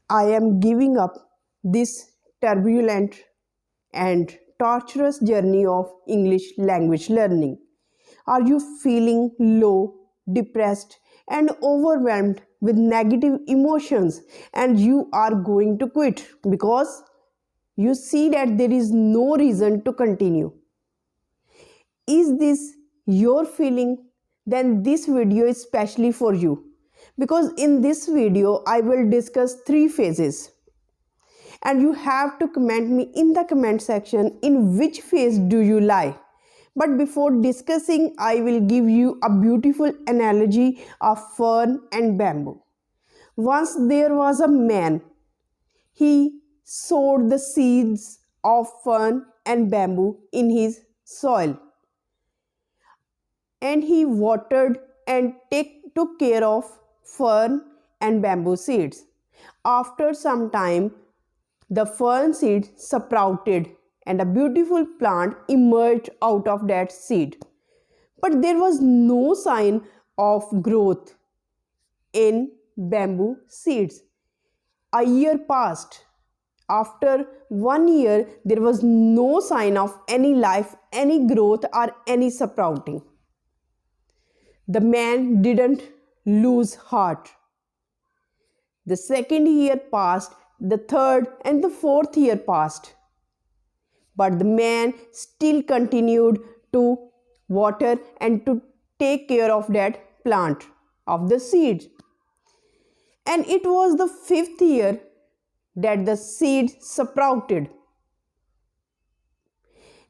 I am giving up this turbulent and torturous journey of English language learning. Are you feeling low, depressed, and overwhelmed with negative emotions and you are going to quit because you see that there is no reason to continue? Is this your feeling? Then this video is specially for you because in this video I will discuss three phases and you have to comment me in the comment section in which phase do you lie. But before discussing, I will give you a beautiful analogy of fern and bamboo. Once there was a man. He sowed the seeds of fern and bamboo in his soil, and he watered and took care of fern and bamboo seeds. After some time, the fern seed sprouted and a beautiful plant emerged out of that seed. But there was no sign of growth in bamboo seeds. A year passed. After 1 year, there was no sign of any life, any growth, or any sprouting. The man didn't lose heart. The second year passed, the third and the fourth year passed. But the man still continued to water and to take care of that plant of the seed. And it was the fifth year that the seed sprouted.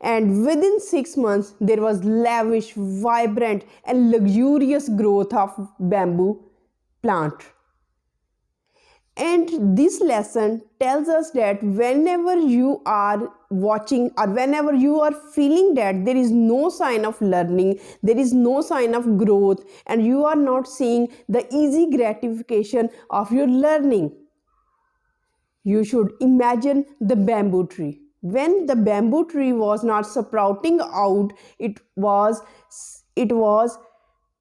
And within 6 months, there was lavish, vibrant, and luxurious growth of bamboo plant. And this lesson tells us that whenever you are watching or whenever you are feeling that there is no sign of learning, there is no sign of growth, and you are not seeing the easy gratification of your learning, you should imagine the bamboo tree. When the bamboo tree was not sprouting out, it was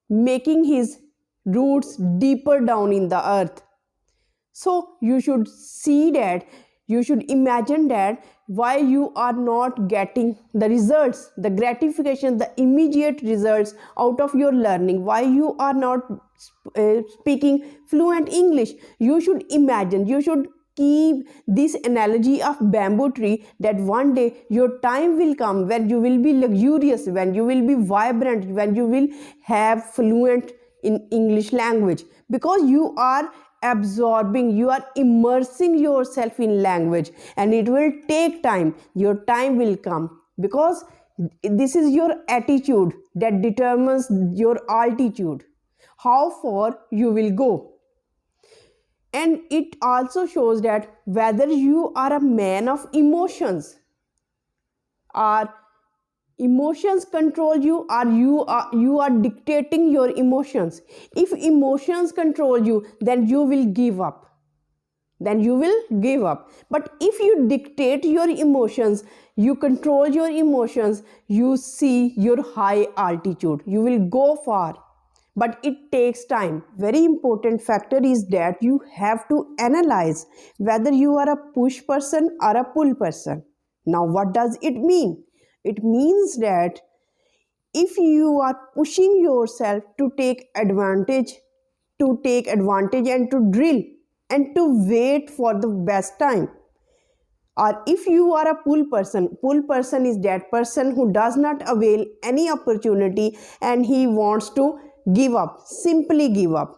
making his roots deeper down in the earth. So you should see that, you should imagine that why you are not getting the results, the gratification, the immediate results out of your learning, why you are not speaking fluent English. You should imagine, you should keep this analogy of bamboo tree that one day your time will come when you will be luxurious, when you will be vibrant, when you will have fluent in English language, because you are absorbing, you are immersing yourself in language, and it will take time. Your time will come because this is your attitude that determines your altitude, how far you will go. And it also shows that whether you are a man of emotions or emotions control you, or you are dictating your emotions. If emotions control you, then you will give up, but if you dictate your emotions, you control your emotions, you see your high altitude, you will go far, but it takes time. Very important factor is that you have to analyze whether you are a push person or a pull person. Now what does it mean? It means that if you are pushing yourself to take advantage and to drill and to wait for the best time, or if you are a pull person is that person who does not avail any opportunity and he wants to give up, simply give up.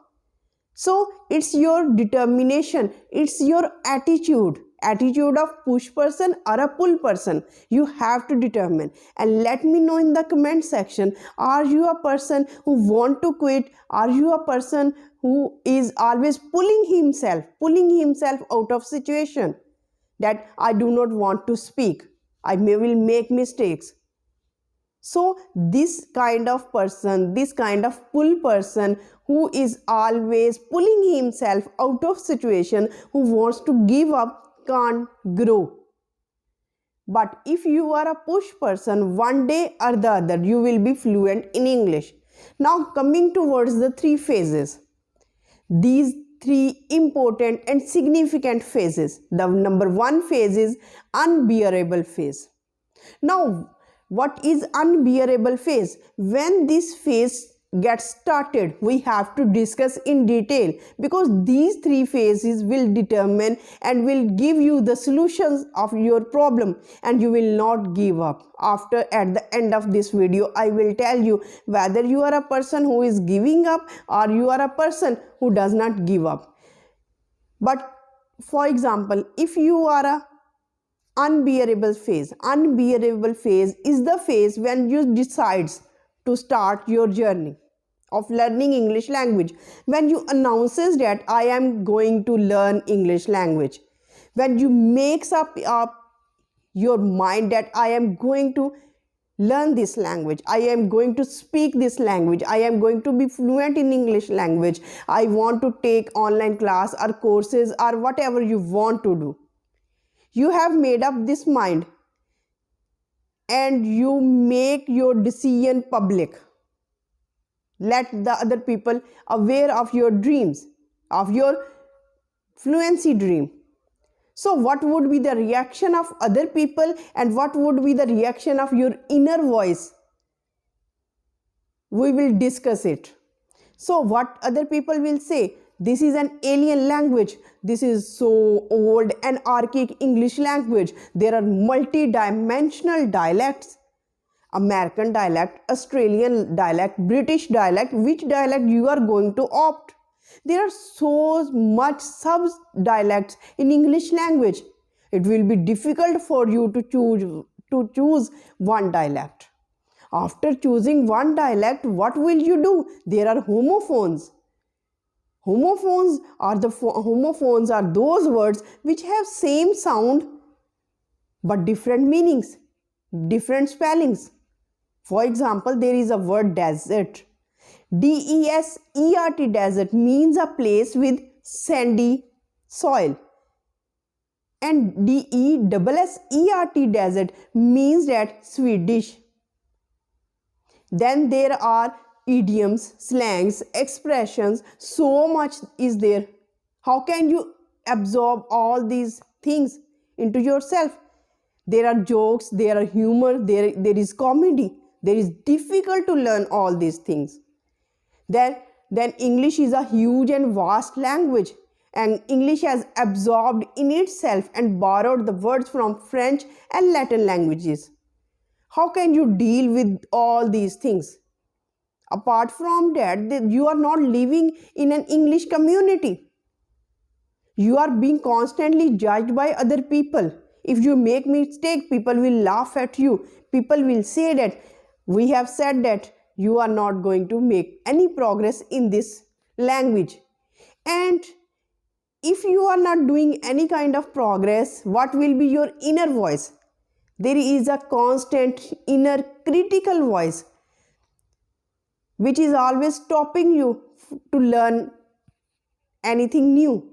So it's your determination, it's your attitude of push person or a pull person. You have to determine, and let me know in the comment section, are you a person who want to quit? Are you a person who is always pulling himself out of situation, that I do not want to speak, I will make mistakes? So this kind of person, this kind of pull person who is always pulling himself out of situation, who wants to give up, can't grow. But if you are a push person, one day or the other you will be fluent in English. Now coming towards the three phases. These three important and significant phases. The number one phase is unbearable phase. Now, what is unbearable phase? When this phase gets started, we have to discuss in detail, because these three phases will determine and will give you the solutions of your problem, and you will not give up. At the end of this video, I will tell you whether you are a person who is giving up or you are a person who does not give up. But for example, if you are a unbearable phase is the phase when you decide to start your journey of learning English language, when you announces that I am going to learn English language, when you makes up your mind that I am going to learn this language, I am going to speak this language, I am going to be fluent in English language, I want to take online class or courses or whatever you want to do. You have made up this mind and you make your decision public. Let the other people aware of your dreams, of your fluency dream. So what would be the reaction of other people and what would be the reaction of your inner voice? We will discuss it. So what other people will say? This is an alien language. This is so old and archaic English language. There are multi-dimensional dialects. American dialect, Australian dialect, British dialect. Which dialect you are going to opt? There are so much sub-dialects in English language. It will be difficult for you to choose one dialect. After choosing one dialect, what will you do? There are homophones. Homophones are those words which have same sound but different meanings, different spellings. For example, there is a word desert. D-E-S-E-R-T, desert means a place with sandy soil. And D-E-S-S-E-R-T, desert means that Swedish. Then there are idioms, slangs, expressions, so much is there. How can you absorb all these things into yourself? There are jokes, there are humor, there is comedy. There is difficult to learn all these things. Then English is a huge and vast language, and English has absorbed in itself and borrowed the words from French and Latin languages. How can you deal with all these things? Apart from that, you are not living in an English community. You are being constantly judged by other people. If you make mistake, people will laugh at you. People will say that we have said that you are not going to make any progress in this language. And if you are not doing any kind of progress, what will be your inner voice? There is a constant inner critical voice which is always stopping you to learn anything new.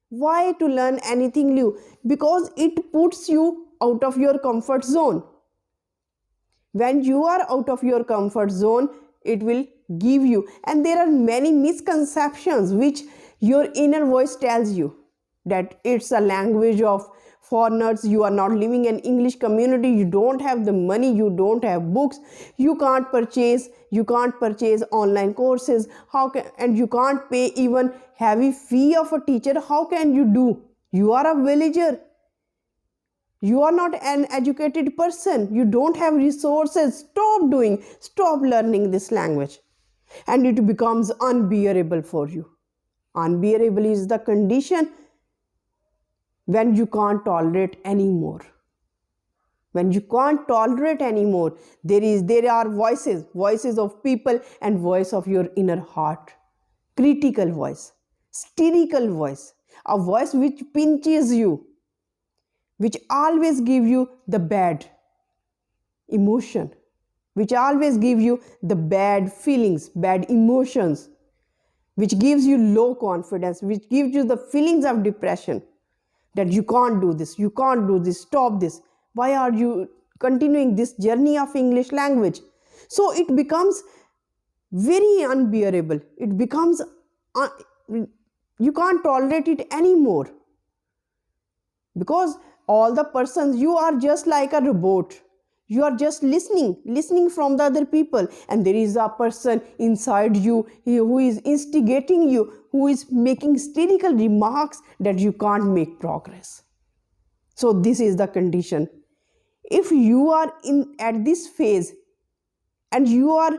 Why to learn anything new? Because it puts you out of your comfort zone. When you are out of your comfort zone, it will give you. And there are many misconceptions which your inner voice tells you, that it's a language of foreigners, you are not living in English community, you don't have the money, you don't have books, you can't purchase online courses, and you can't pay even heavy fee of a teacher. How can you do? You are a villager. You are not an educated person. You don't have resources. Stop learning this language. And it becomes unbearable for you. Unbearable is the condition when you can't tolerate anymore. When you can't tolerate anymore, there are voices of people and voice of your inner heart. Critical voice, satirical voice, a voice which pinches you, which always give you the bad emotion, which always give you the bad feelings, bad emotions, which gives you low confidence, which gives you the feelings of depression, that you can't do this, stop this. Why are you continuing this journey of English language? So it becomes very unbearable. It becomes You can't tolerate it anymore, because all the persons, you are just like a robot. You are just listening from the other people, and there is a person inside you who is instigating you, who is making hysterical remarks that you can't make progress. So this is the condition. If you are in at this phase and you are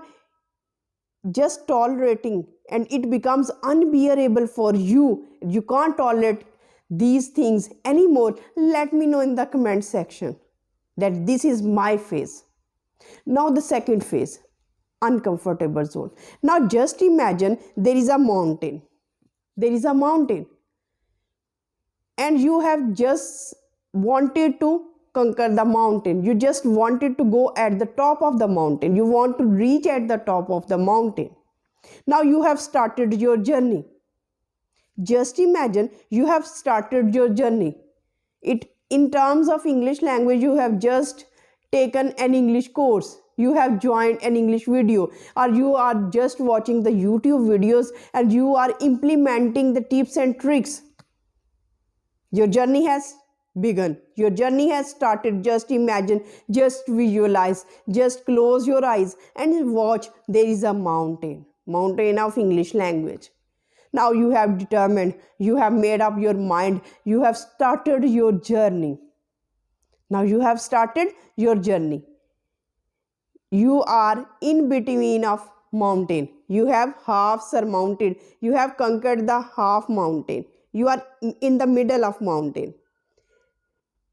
just tolerating, and it becomes unbearable for you, you can't tolerate these things anymore, let me know in the comment section that this is my phase. Now the second phase, uncomfortable zone. Now just imagine there is a mountain. There is a mountain, and you have just wanted to conquer the mountain. You just wanted to go at the top of the mountain. You want to reach at the top of the mountain. Now you have started your journey. Just imagine you have started your journey. In terms of English language, you have just taken an English course. You have joined an English video, or you are just watching the YouTube videos and you are implementing the tips and tricks. Your journey has begun. Your journey has started. Just imagine, just visualize, just close your eyes and watch. There is a mountain of English language. Now you have determined, you have made up your mind, you have started your journey. Now you have started your journey. You are in between of mountain. You have half surmounted. You have conquered the half mountain. You are in the middle of mountain.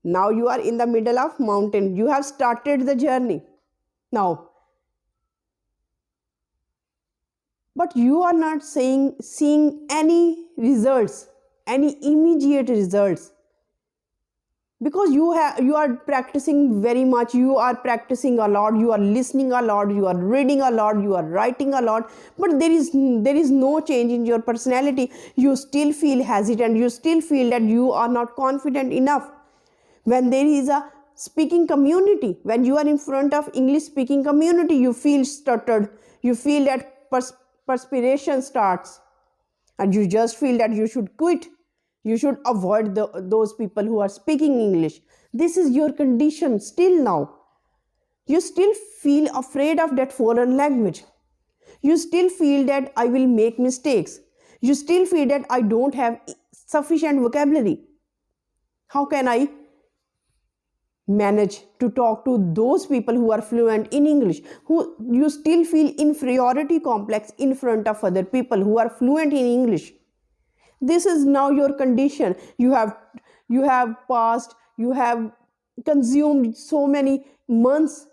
Now you are in the middle of mountain. You have started the journey. Now, but you are not seeing any results, any immediate results, because you are practicing very much. You are practicing a lot. You are listening a lot. You are reading a lot. You are writing a lot. But there is no change in your personality. You still feel hesitant. You still feel that you are not confident enough. When there is a speaking community, when you are in front of English speaking community, you feel stuttered. You feel that perspiration starts, and you just feel that you should quit. You should avoid those people who are speaking English. This is your condition still now. You still feel afraid of that foreign language. You still feel that I will make mistakes. You still feel that I don't have sufficient vocabulary. How can I manage to talk to those people who are fluent in English? Who you still feel inferiority complex in front of other people who are fluent in English. This is now your condition. You have passed, you have consumed so many months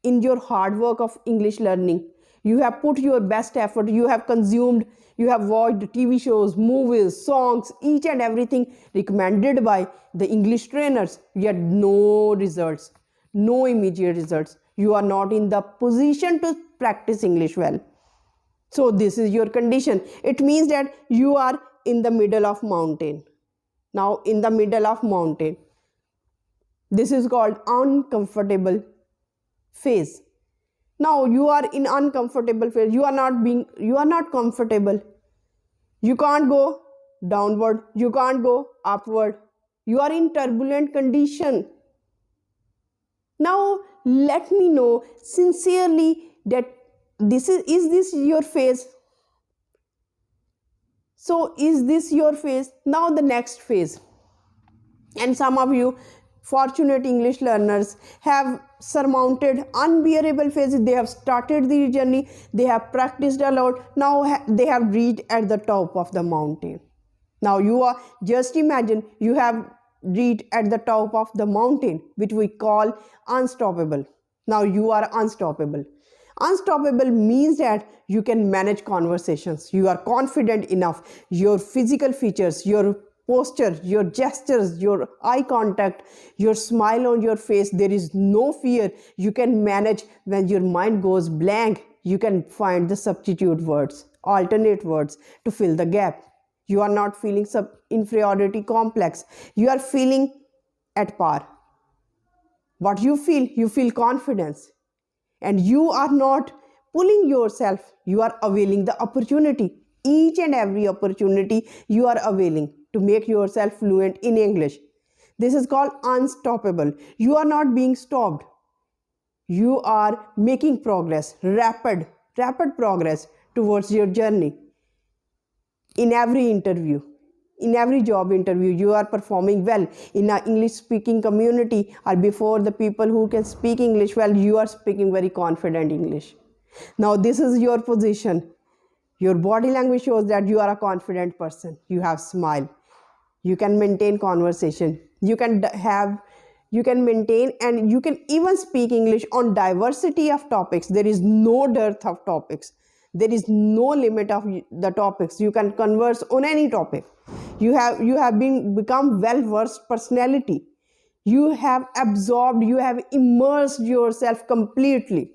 in your hard work of English learning. You have put your best effort. You have consumed, you have watched TV shows, movies, songs, each and everything recommended by the English trainers, yet no results, no immediate results. You are not in the position to practice English well. So this is your condition. It means that you are in the middle of mountain. Now in the middle of mountain. This is called uncomfortable phase. Now you are in uncomfortable phase. You are not comfortable. You can't go downward. You can't go upward. You are in turbulent condition. Now let me know sincerely that is this your phase? So is this your phase? Now the next phase. And some of you fortunate English learners have surmounted unbearable phases. They have started the journey. They have practiced a lot. Now they have reached at the top of the mountain. Now you are, just imagine you have reached at the top of the mountain, which we call unstoppable. Now you are unstoppable. Unstoppable means that you can manage conversations. You are confident enough. Your physical features, your posture, your gestures, your eye contact, your smile on your face, there is no fear. You can manage. When your mind goes blank, you can find the substitute words, alternate words to fill the gap. You are not feeling inferiority complex. You are feeling at par. What you feel confidence. And you are not pulling yourself, you are availing the opportunity. each and every opportunity you are availing to make yourself fluent in English. This is called unstoppable. You are not being stopped. You are making progress, rapid progress towards your journey. In every interview, in every job interview, you are performing well. In an English speaking community or before the people who can speak English well, you are speaking very confident English. Now this is your position. Your body language shows that you are a confident person. You have smile. You can maintain conversation. You can maintain and you can even speak English on diversity of topics. There is no dearth of topics. There is no limit of the topics. You can converse on any topic. You have become well-versed personality. You have absorbed, you have immersed yourself completely.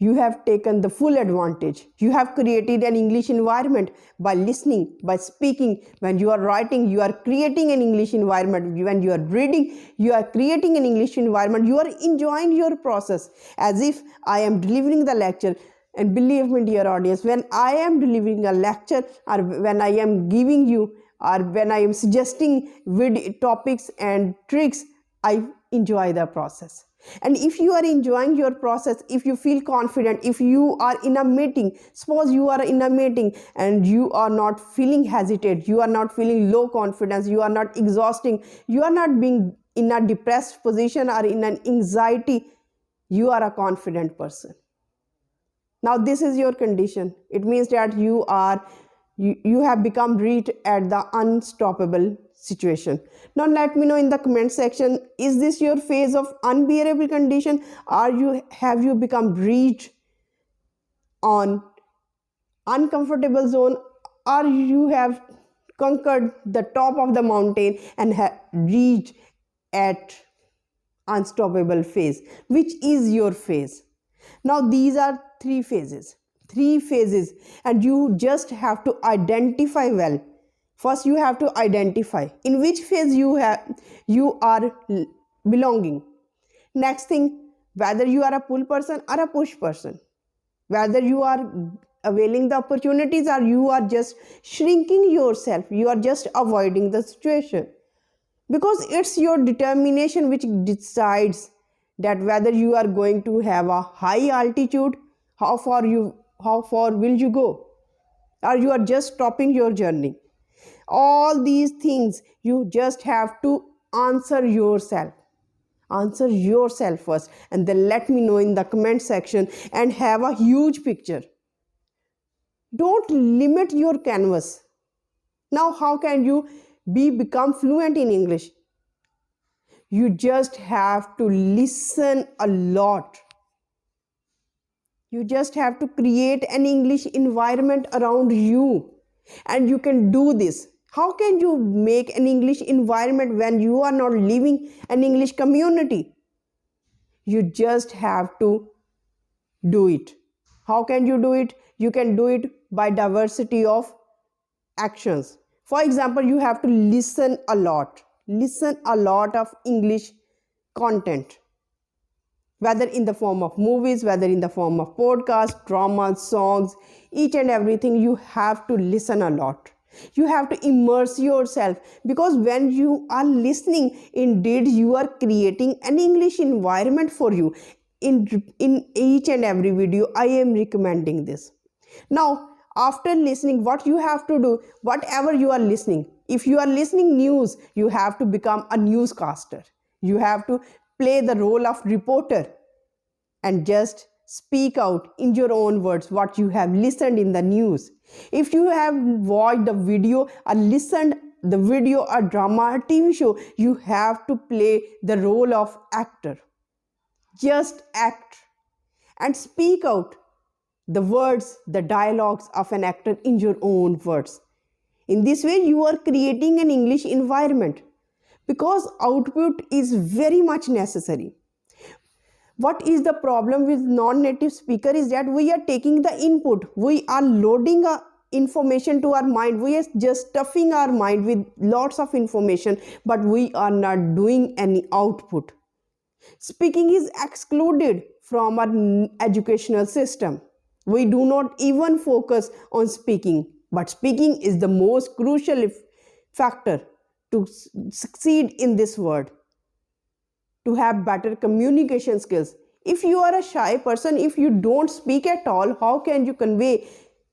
You have taken the full advantage. You have created an English environment by listening, by speaking. When you are writing, you are creating an English environment. When you are reading, you are creating an English environment. You are enjoying your process as if I am delivering the lecture. And believe me, dear audience, when I am delivering a lecture or when I am giving you or when I am suggesting topics and tricks, I enjoy the process. And if you are enjoying your process, if you feel confident, if you are in a meeting, suppose you are in a meeting and you are not feeling hesitate, you are not feeling low confidence, you are not exhausting, you are not being in a depressed position or in an anxiety, you are a confident person. Now this is your condition. It means that you have become reached at the unstoppable situation. Now let me know in the comment section, is this your phase of unbearable condition, or have you become reached on uncomfortable zone, or you have conquered the top of the mountain and have reached at unstoppable phase? Which is your phase? Now these are three phases, and you just have to identify well. First, you have to identify in which phase you are belonging. Next thing, whether you are a pull person or a push person, whether you are availing the opportunities or you are just shrinking yourself, you are just avoiding the situation. Because it's your determination which decides that whether you are going to have a high altitude, how far will you go, or you are just stopping your journey. All these things you just have to answer yourself first, and then let me know in the comment section and have a huge picture. Don't limit your canvas. Now how can you become fluent in English? You just have to listen a lot. You just have to create an English environment around you, and you can do this. How can you make an English environment when you are not living an English community? You just have to do it. How can you do it? You can do it by diversity of actions. For example, you have to listen a lot of English content, whether in the form of movies, whether in the form of podcasts, dramas, songs, each and everything. You have to listen a lot. You have to immerse yourself, because when you are listening, indeed you are creating an English environment for you. In each and every video, I am recommending this. Now, after listening, what you have to do, whatever you are listening, if you are listening news, you have to become a newscaster. You have to play the role of reporter and just speak out in your own words what you have listened in the news. If you have watched the video or listened the video or drama or TV show, you have to play the role of actor. Just act and speak out the words, the dialogues of an actor in your own words. In this way, you are creating an English environment, because output is very much necessary. What is the problem with non-native speaker is that we are taking the input, we are loading information to our mind, we are just stuffing our mind with lots of information, but we are not doing any output. Speaking is excluded from our educational system. We do not even focus on speaking, but speaking is the most crucial factor to succeed in this world, to have better communication skills. If you are a shy person, if you don't speak at all, how can you convey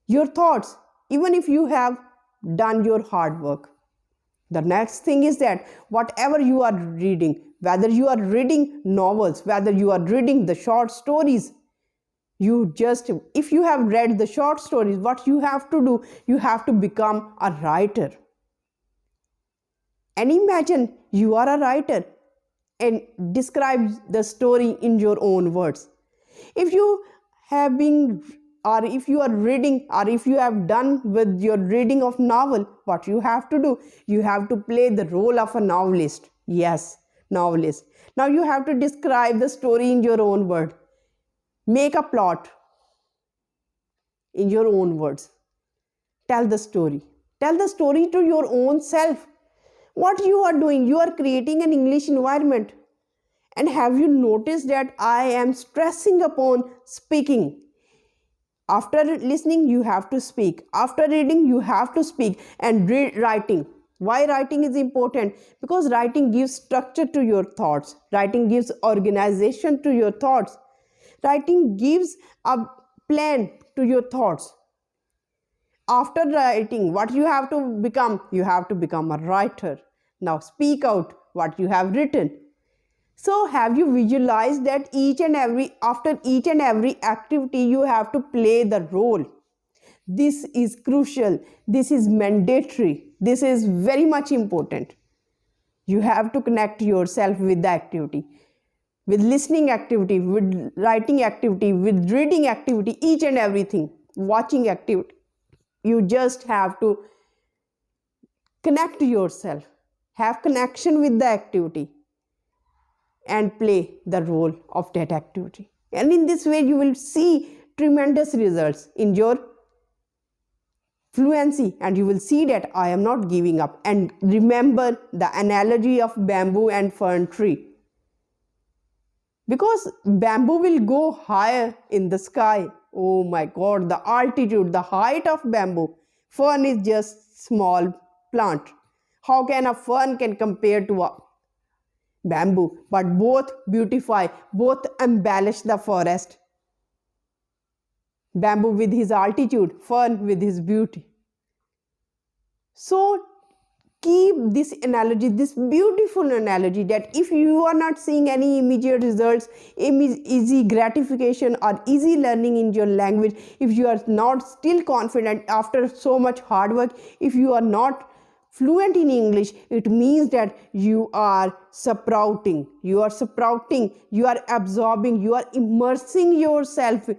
your thoughts, even if you have done your hard work? The next thing is that whatever you are reading, whether you are reading novels, whether you are reading the short stories, if you have read the short stories, what you have to do, you have to become a writer. And imagine you are a writer and describe the story in your own words. If you have been, or if you are reading, or if you have done with your reading of novel, what you have to do, you have to play the role of a novelist. Yes, novelist. Now you have to describe the story in your own word. Make a plot in your own words. Tell the story. Tell the story to your own self. What you are doing, you are creating an English environment. And have you noticed that I am stressing upon speaking? After listening, you have to speak. After reading, you have to speak. And writing. Why writing is important? Because writing gives structure to your thoughts. Writing gives organization to your thoughts. Writing gives a plan to your thoughts. After writing, what you have to become? You have to become a writer. Now speak out what you have written. So have you visualized that after each and every activity you have to play the role? This is crucial. This is mandatory. This is very much important. You have to connect yourself with the activity, with listening activity, with writing activity, with reading activity, each and everything, watching activity. You just have to connect yourself, have connection with the activity, and play the role of that activity. And in this way, you will see tremendous results in your fluency, and you will see that I am not giving up. And remember the analogy of bamboo and fern tree. Because bamboo will go higher in the sky. Oh my God, the altitude, the height of bamboo. Fern is just small plant. How can a fern can compare to a bamboo? But both beautify, both embellish the forest. Bamboo with his altitude, fern with his beauty. So keep this analogy, this beautiful analogy, that if you are not seeing any immediate results, easy gratification or easy learning in your language, if you are not still confident after so much hard work, if you are not fluent in English, it means that you are sprouting, you are absorbing, you are immersing yourself,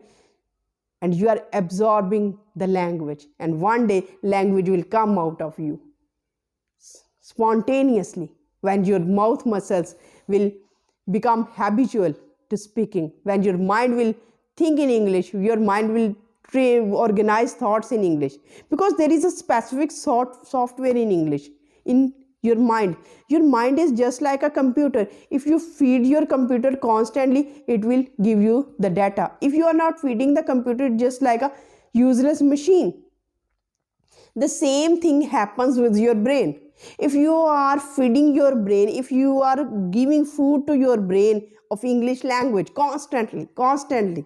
and you are absorbing the language. And one day language will come out of you spontaneously, when your mouth muscles will become habitual to speaking, when your mind will think in English, your mind will organize thoughts in English, because there is a specific software in English in your mind. Your mind is just like a computer. If you feed your computer constantly, it will give you the data. If you are not feeding the computer, it's just like a useless machine. The same thing happens with your brain. If you are feeding your brain, if you are giving food to your brain of English language constantly,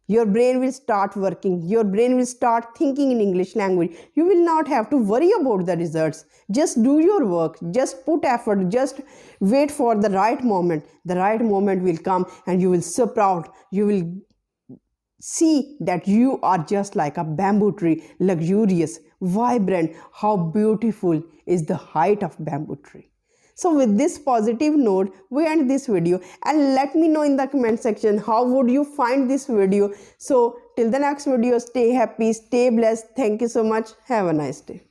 your brain will start working. Your brain will start thinking in English language. You will not have to worry about the results. Just do your work. Just put effort. Just wait for the right moment. The right moment will come and you will sprout. You will see that you are just like a bamboo tree, luxurious, vibrant. How beautiful is the height of bamboo tree. So with this positive note, we end this video, and let me know in the comment section how would you find this video. So till the next video, stay happy, stay blessed. Thank you so much. Have a nice day.